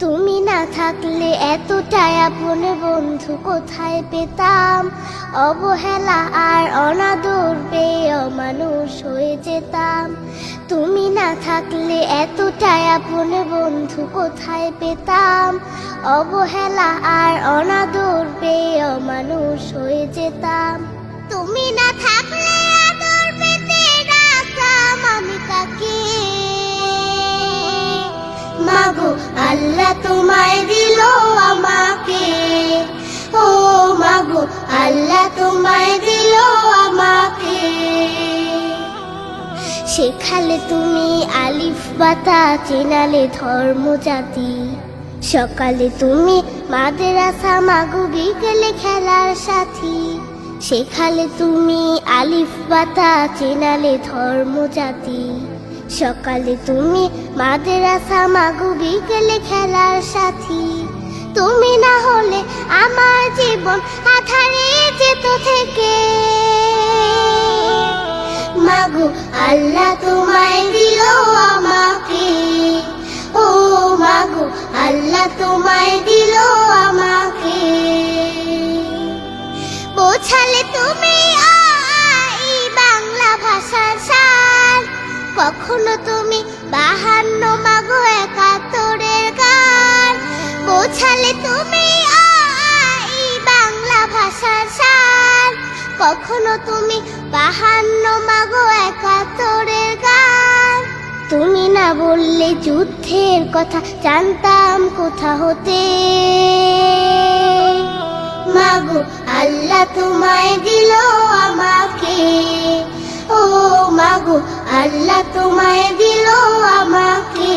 তুমি না থাকলে এতটাই আপন বন্ধু কোথায় পেতাম। অবহেলা আর অনাদর পেয়ে অমানুষ হয়ে যেতাম। তুমি না থাকলে এতটাই আপন বন্ধু কোথায় পেতাম। অবহেলা আর অনাদর পেয়ে অমানুষ হয়ে যেতাম। তুমি না থাকলে আদর পেতে রাখতাম আমি কাকে। মাগো আল্লাহ তোমায় দিল আমাকে, ও মাগো আল্লাহ তোমায় দিল আমাকে। শেখালে তুমি আলিফ বাতা, চেনালে ধর্ম জাতি। সকালে তুমি মাদ্রাসা, মাগো বিকেলে খেলার সাথী। শেখালে তুমি আলিফ বাতা, চেনালে ধর্ম জাতি। সকালে তুমি মাদ্রাসা, মাগো বিকেলে খেলার সাথী। তুমি না হলে আমার জীবন আধারে যেত থেকে। মাগো আল্লাহ তোমায় দিল আমাকে, ও মাগো আল্লাহ তোমায় দিল আমাকে। বোঝালে তুমি বাংলা ভাষার সার। কখনো তুমি 52 মাগো 71-এর গান। বোঝালে তুমি বাংলা ভাষার সার। কখনো তুমি 52 মাগো 71-এর গান। তুমি না বললে যুদ্ধের কথা জানতাম কোথা হতে। মাগো আল্লাহ তোমায় দিল আমাকে, ও মাগো আল্লাহ তোমায় দিল আমাকে।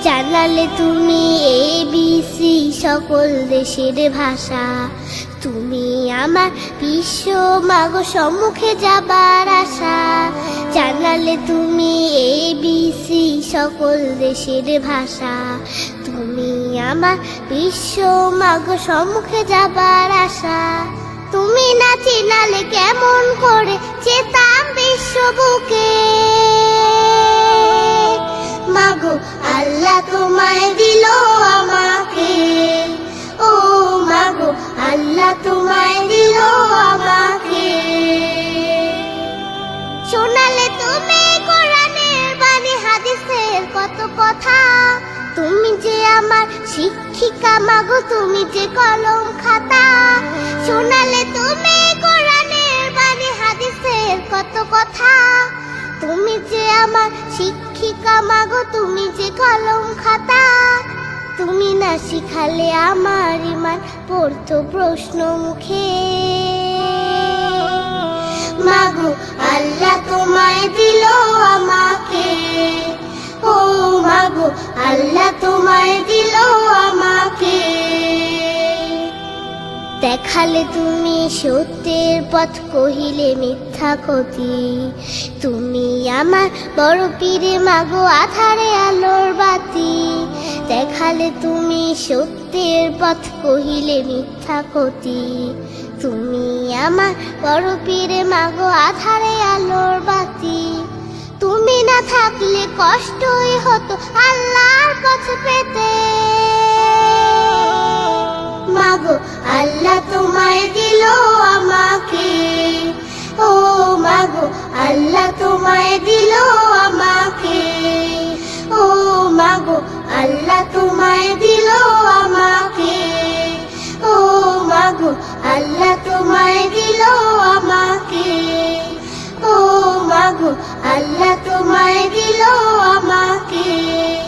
জানালে তুমি ABC সকল দেশের ভাষা। তুমি আমার বিশ্ব মাগো সম্মুখে যাবার আশা। জানালে তুমি ABC সকল দেশের ভাষা। তুমি আমার বিশ্ব মাগো সম্মুখে যাবার আশা। তুমি না চিনালে কেমন করে যেতাম বিশ্ব বুকে। মাগো আল্লাহ তোমায় দিল আমাকে, ও মাগো আল্লাহ তোমায় দিল আমাকে। শোনালে তুমি কোরআনের বাণী, হাদিসের কত কথা। তুমি যে আমার শিক্ষিকা মাগো, তুমি যে কলম খাতা। শোনালে তুমি কোরআনের বাণী, হাদিসের কত কথা। তুমি যে আমার শিক্ষিকা মাগো, তুমি যে কলম খাতা। তুমি না শিখালে আমার ইমান পড়তো প্রশ্ন মুখে। মাগো আল্লাহ তোমায় দিল আমাকে, ও মাগো আল্লাহ তোমায় দিল আমাকে। দেখালে তুমি সত্যের পথ, কহিলে মিথ্যা ক্ষতি। তুমি আমার বড় পীরে মাগো, আধারে আলোর বাতি। দেখালে তুমি সত্যের পথ, কহিলে মিথ্যা ক্ষতি। তুমি আমার বড় পীরে মাগো, আধারে আলোর বাতি। তুমি না থাকলে কষ্টই হতো আল্লাহর পথ পেতে। মাগো আল্লাহ তোমায় দিল আমাকে, ও মাগো আল্লাহ তোমায় দিল আমাকে। ও মাগো আল্লাহ তোমায় দিল আমাকে, ও মাগো আল্লাহ তোমায় দিল আমাকে। ও মাগো আল্লাহ তোমায় দিল আমাকে।